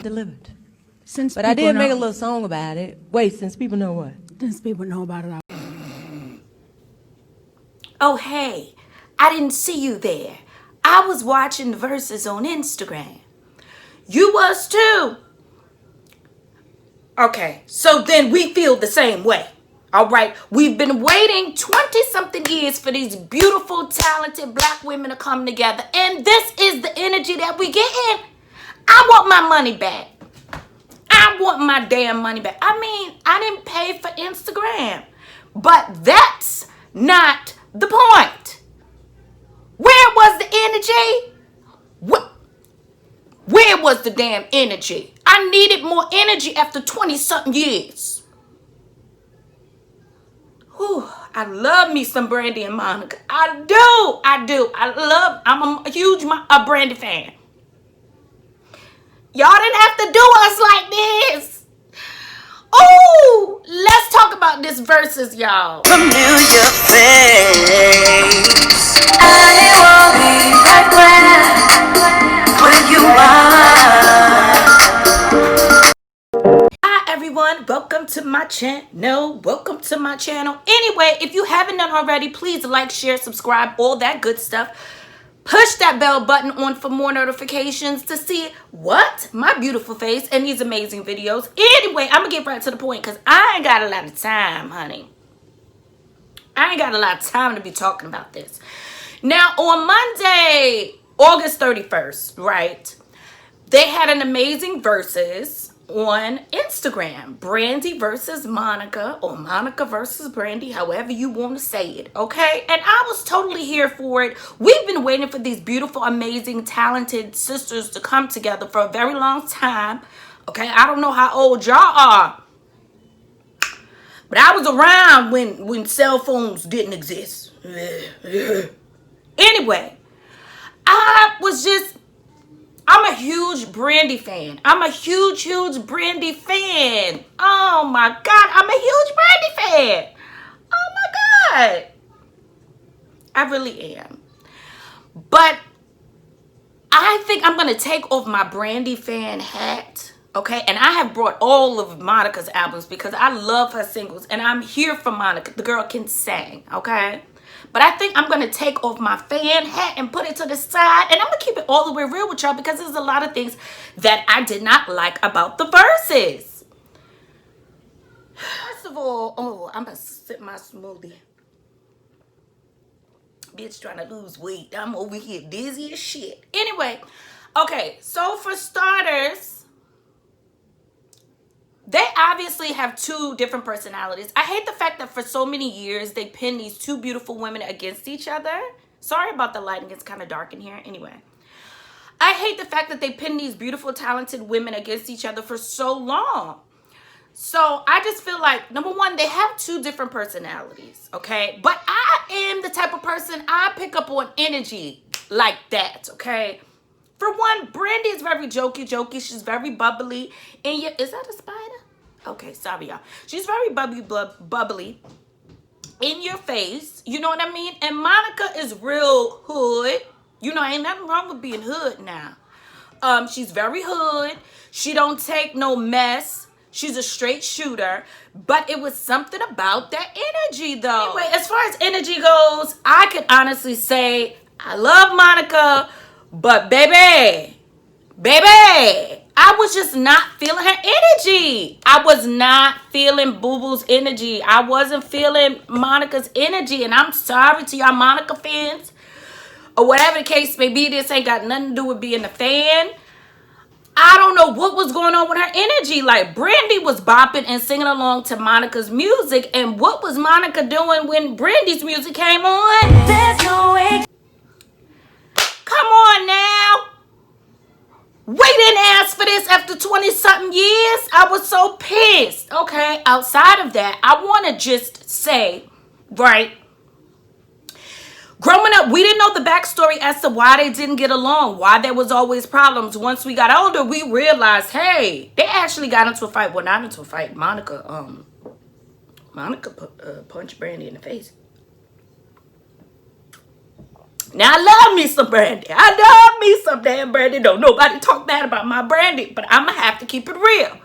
delivered. But I did make a little song about it. Wait, since people know what? Since people know about it. Oh, hey, I didn't see you there. I was watching the Verzuz on Instagram. You was too. Okay, so then we feel the same way. All right, we've been waiting 20-something years for these beautiful, talented black women to come together. And this is the energy that we get in. I want my money back. I want my damn money back. I mean, I didn't pay for Instagram. But that's not the point. Where was the energy? Where was the damn energy? I needed more energy after 20-something years. Whew, I love me some Brandy and Monica. I do. I'm a huge Brandy fan. Y'all didn't have to do us like this. Ooh, let's talk about this Verzuz, y'all. Familiar face. I will be right where you are. Hi everyone, welcome to my channel. Anyway, if you haven't done already, please like, share, subscribe, all that good stuff. Push that bell button on for more notifications to see what? My beautiful face and these amazing videos. Anyway, I'm going to get right to the point because I ain't got a lot of time, honey. I ain't got a lot of time to be talking about this. Now, on Monday, August 31st, right, they had an amazing Verzuz on Instagram. Brandy versus Monica, or Monica versus Brandy, however you want to say it, okay? And I was totally here for it. We've been waiting for these beautiful, amazing, talented sisters to come together for a very long time, okay? I don't know how old y'all are, but I was around when cell phones didn't exist. Anyway, I'm a huge Brandy fan. I'm a huge Brandy fan. Oh my God, I'm a huge Brandy fan. Oh my God. I really am. But I think I'm going to take off my Brandy fan hat. Okay, and I have brought all of Monica's albums because I love her singles and I'm here for Monica. The girl can sing, okay? But I think I'm going to take off my fan hat and put it to the side. And I'm going to keep it all the way real with y'all because there's a lot of things that I did not like about the Verzuz. First of all, I'm going to sip my smoothie. Bitch trying to lose weight. I'm over here dizzy as shit. Anyway, okay, so for starters, they obviously have two different personalities. I hate the fact that for so many years, they pinned these two beautiful women against each other. Sorry about the lighting. It's kind of dark in here. Anyway, I hate the fact that they pinned these beautiful, talented women against each other for so long. So I just feel like, number one, they have two different personalities, okay? But I am the type of person, I pick up on energy like that, okay? For one, Brandy is very jokey. She's very bubbly. And is that a spider? Okay, sorry, y'all. She's very bubbly in your face. You know what I mean? And Monica is real hood. You know, ain't nothing wrong with being hood now. She's very hood. She don't take no mess. She's a straight shooter. But it was something about that energy, though. Anyway, as far as energy goes, I could honestly say I love Monica. But baby, I was just not feeling her energy. I was not feeling Boo Boo's energy. I wasn't feeling Monica's energy. And I'm sorry to y'all Monica fans. Or whatever the case may be, this ain't got nothing to do with being a fan. I don't know what was going on with her energy. Like, Brandy was bopping and singing along to Monica's music. And what was Monica doing when Brandy's music came on? There's no way. Come on now. We didn't ask for this after 20-something years. I was so pissed. Okay, outside of that, I want to just say, right, growing up, we didn't know the backstory as to why they didn't get along, why there was always problems. Once we got older, we realized, hey, they actually got into a fight. Well, not into a fight. Monica punched Brandy in the face. Now, I love me some Brandy. I love me some damn Brandy. Don't nobody talk bad about my Brandy, but I'm going to have to keep it real.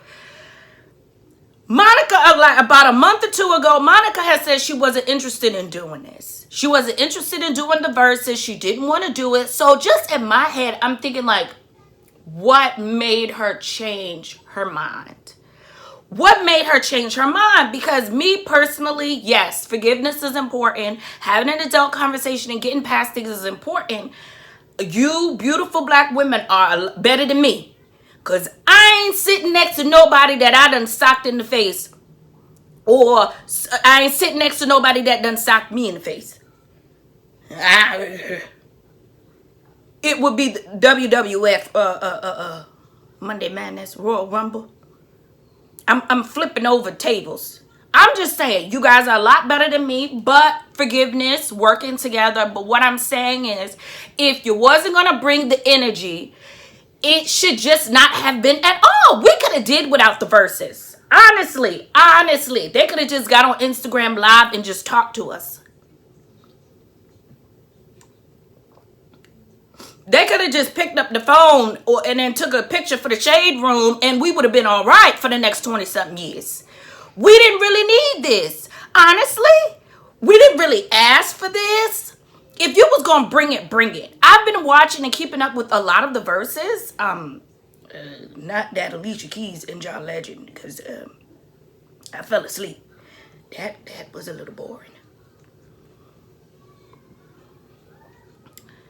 Monica, like about a month or two ago, Monica had said she wasn't interested in doing this. She wasn't interested in doing the verses. She didn't want to do it. So just in my head, I'm thinking like, what made her change her mind? What made her change her mind? Because me personally, yes, forgiveness is important. Having an adult conversation and getting past things is important. You beautiful black women are better than me. Because I ain't sitting next to nobody that I done socked in the face. Or I ain't sitting next to nobody that done socked me in the face. It would be the WWF Monday Madness Royal Rumble. I'm flipping over tables. I'm just saying, you guys are a lot better than me, but forgiveness, working together. But what I'm saying is, if you wasn't going to bring the energy, it should just not have been at all. We could have did without the verses. Honestly, they could have just got on Instagram Live and just talked to us. They could have just picked up the phone and then took a picture for the shade room, and we would have been all right for the next 20-something years. We didn't really need this. Honestly, we didn't really ask for this. If you was going to bring it, bring it. I've been watching and keeping up with a lot of the verses. Not that Alicia Keys and John Legend, because I fell asleep. That was a little boring.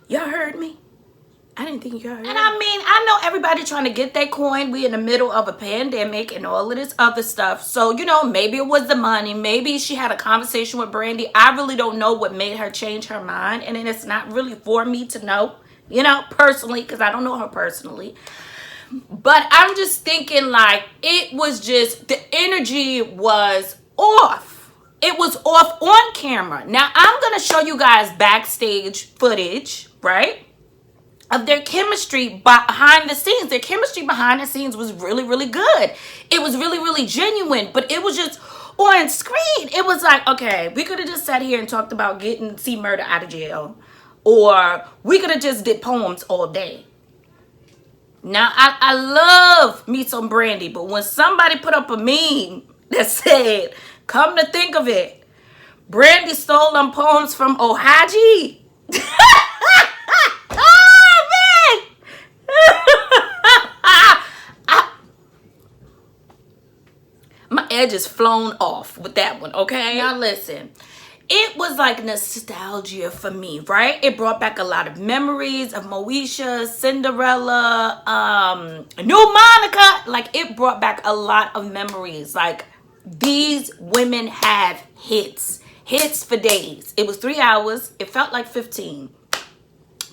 Y'all heard me? I didn't think y'all heard me. And I mean, I know everybody trying to get their coin. We in the middle of a pandemic and all of this other stuff. So, you know, maybe it was the money. Maybe she had a conversation with Brandy. I really don't know what made her change her mind. And then it's not really for me to know, you know, personally, because I don't know her personally. But I'm just thinking like it was just, the energy was off. It was off on camera. Now, I'm going to show you guys backstage footage, right? Of their chemistry behind the scenes. Their chemistry behind the scenes was really, really good. It was really, really genuine, but it was just on screen. It was like, okay, we could have just sat here and talked about getting C Murder out of jail, or we could have just did poems all day. Now, I love me some Brandy, but when somebody put up a meme that said, come to think of it, Brandy stole them poems from Ohaji. My edge is flown off with that one, okay? Now listen, it was like nostalgia for me, right? It brought back a lot of memories of Moesha, Cinderella, New Monica. Like, it brought back a lot of memories. Like, these women have hits for days. It was 3 hours. It felt like 15.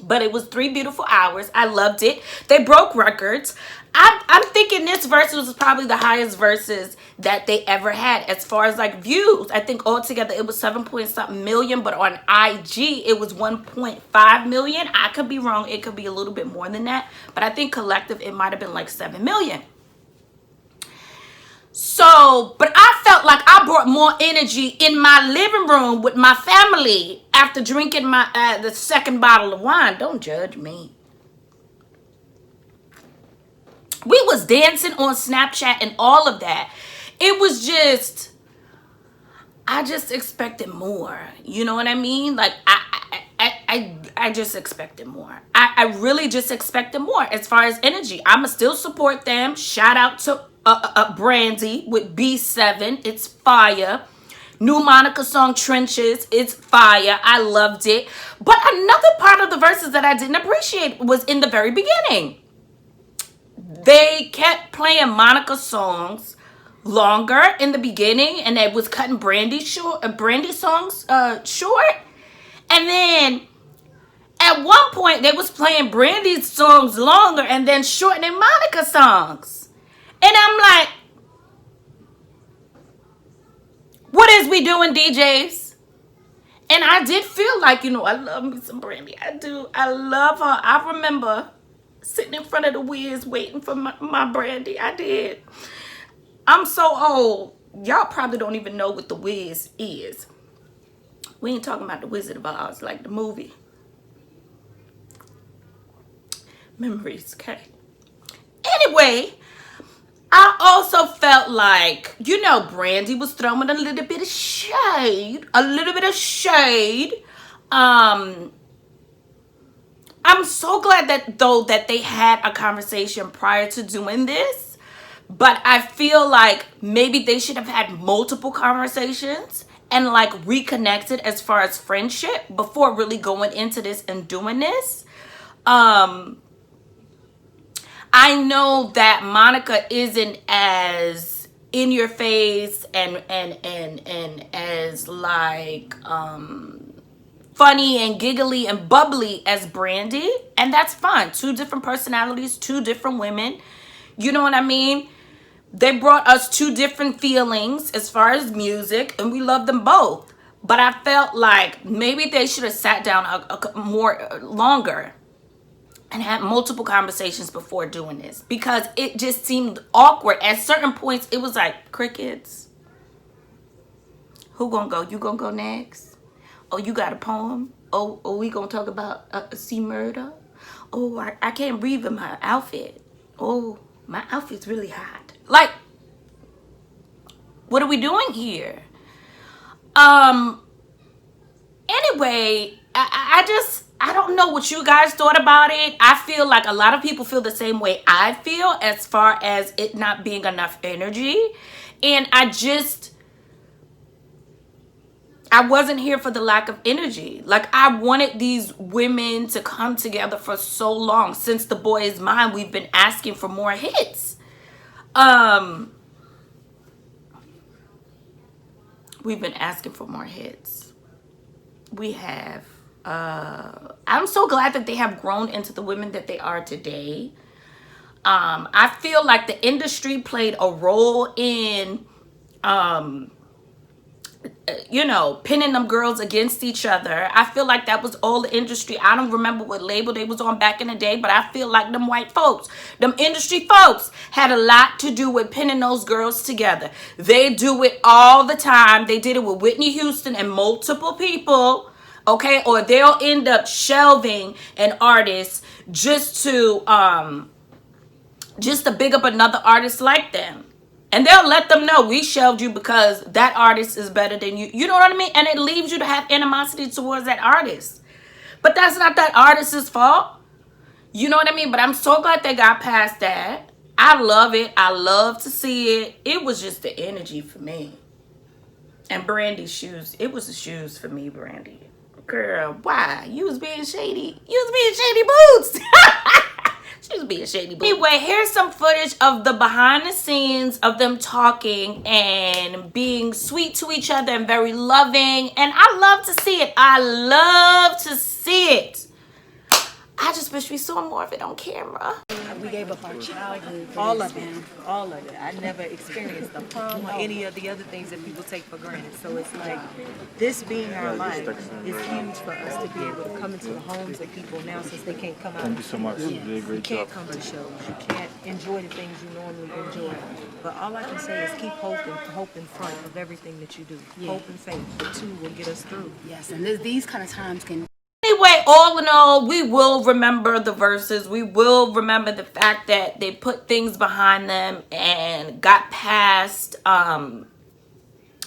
But it was 3 beautiful hours. I loved it. They broke records. I'm thinking this Verzuz was probably the highest Verzuz that they ever had as far as like views. I think altogether it was 7-point-something million, but on IG it was 1.5 million. I could be wrong. It could be a little bit more than that. But I think collective it might have been like 7 million. So, but I felt like I brought more energy in my living room with my family after drinking my the second bottle of wine. Don't judge me. We was dancing on Snapchat and all of that. It was just, I just expected more. You know what I mean? Like, I just expected more. I really just expected more as far as energy. I'ma still support them. Shout out to Brandy with B7. It's fire. New Monica song Trenches. It's fire. I loved it. But another part of the verses that I didn't appreciate was in the very beginning. They kept playing Monica songs longer in the beginning, and they was cutting Brandy songs short. And then at one point they was playing Brandy's songs longer and then shortening Monica's songs. And I'm like, what is we doing, DJs? And I did feel like, you know, I love me some Brandy. I do. I love her. I remember sitting in front of the Wiz waiting for my Brandy. I did. I'm so old. Y'all probably don't even know what the Wiz is. We ain't talking about the Wizard of Oz, like the movie. Memories, okay. Anyway, I also felt like, Brandy was throwing a little bit of shade. I'm so glad that they had a conversation prior to doing this, but I feel like maybe they should have had multiple conversations and like reconnected as far as friendship before really going into this and doing this. I know that Monica isn't as in your face and as like funny and giggly and bubbly as Brandy, and that's fine. Two different personalities, two different women. You know what I mean? They brought us two different feelings as far as music, and we love them both. But I felt like maybe they should have sat down a more longer and had multiple conversations before doing this, because it just seemed awkward. At certain points, it was like, crickets. Who gonna go? You gonna go next? Oh, you got a poem? Oh, we gonna talk about sea murder? Oh, I can't breathe in my outfit. Oh, my outfit's really hot. Like, what are we doing here? Anyway, I don't know what you guys thought about it. I feel like a lot of people feel the same way I feel as far as it not being enough energy. And I wasn't here for the lack of energy. Like, I wanted these women to come together for so long. Since The Boy Is Mine, we've been asking for more hits. We've been asking for more hits. We have. I'm so glad that they have grown into the women that they are today. I feel like the industry played a role in, pinning them girls against each other. I feel like that was all the industry. I don't remember what label they was on back in the day, but I feel like them white folks, them industry folks, had a lot to do with pinning those girls together. They do it all the time. They did it with Whitney Houston and multiple people. Okay, or they'll end up shelving an artist just to big up another artist like them. And they'll let them know, we shelved you because that artist is better than you. You know what I mean? And it leaves you to have animosity towards that artist. But that's not that artist's fault. You know what I mean? But I'm so glad they got past that. I love it. I love to see it. It was just the energy for me. And Brandy's shoes. It was the shoes for me, Brandy. Girl, why? You was being shady. You was being shady boots. She was being shady boots. Anyway, here's some footage of the behind the scenes of them talking and being sweet to each other and very loving. And I love to see it. I love to see it. I just wish we saw more of it on camera. We gave up our childhood. All of it. All of it. I never experienced the prom or any of the other things that people take for granted. So it's like, this being our life is huge for us to be able to come into the homes of people now, since they can't come out. Thank you so much. You did a great You job. can't come to shows. You can't enjoy the things you normally enjoy. But all I can say is keep hope in front of everything that you do. Hope and faith. The two will get us through. Yes, and these kind of times can. Anyway, all in all, we will remember the Verzuz. We will remember the fact that they put things behind them and got past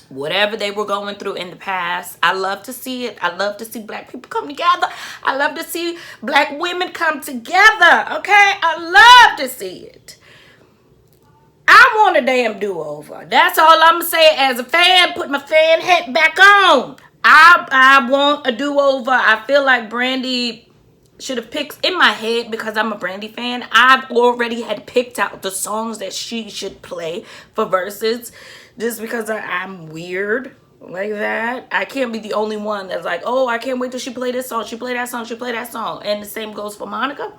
whatever they were going through in the past. I love to see it. I love to see black people come together. I love to see black women come together. Okay? I love to see it. I want a damn do-over. That's all I'm going to say as a fan. Put my fan hat back on. I want a do-over. I feel like Brandy should have picked, in my head, because I'm a Brandy fan, I've already had picked out the songs that she should play for Verzuz, just because I'm weird like that. I can't be the only one that's like, oh, I can't wait till she play this song, she play that song, she play that song. And the same goes for Monica.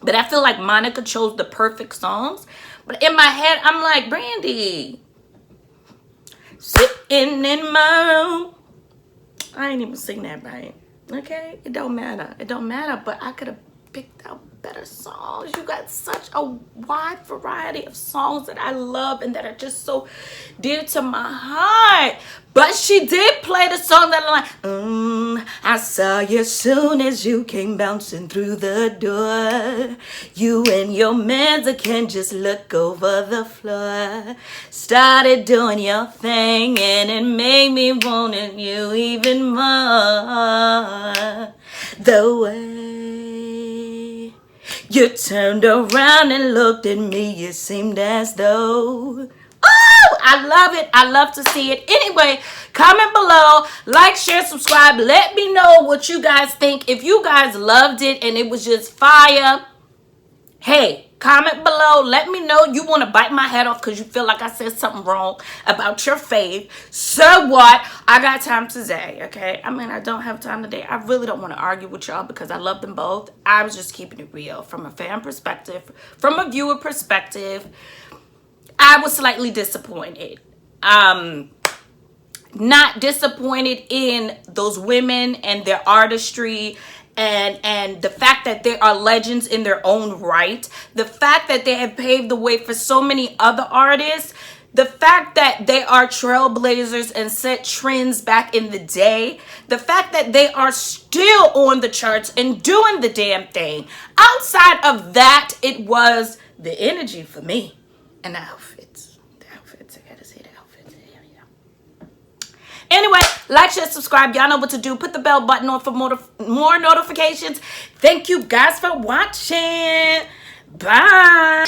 But I feel like Monica chose the perfect songs. But in my head, I'm like, Brandy, sitting in my room. I ain't even sing that right. Okay? It don't matter. It don't matter. But I could have picked out better songs. You got such a wide variety of songs that I love and that are just so dear to my heart. But she did play the song that I'm like, I saw you soon as you came bouncing through the door. You and your mans can just look over the floor. Started doing your thing and it made me wanting you even more. The way you turned around and looked at me, it seemed as though... Oh, I love it. I love to see it. Anyway, comment below, like, share, subscribe. Let me know what you guys think. If you guys loved it and it was just fire, hey, comment below. Let me know you want to bite my head off because you feel like I said something wrong about your fave. So what? I got time today, okay? I mean, I don't have time today. I really don't want to argue with y'all because I love them both. I was just keeping it real from a fan perspective, from a viewer perspective. I was slightly disappointed. Not disappointed in those women and their artistry and the fact that they are legends in their own right. The fact that they have paved the way for so many other artists. The fact that they are trailblazers and set trends back in the day. The fact that they are still on the charts and doing the damn thing. Outside of that, it was the energy for me. And the outfits. I gotta say the outfits. Yeah. Anyway, like, share, subscribe. Y'all know what to do. Put the bell button on for more notifications. Thank you guys for watching. Bye.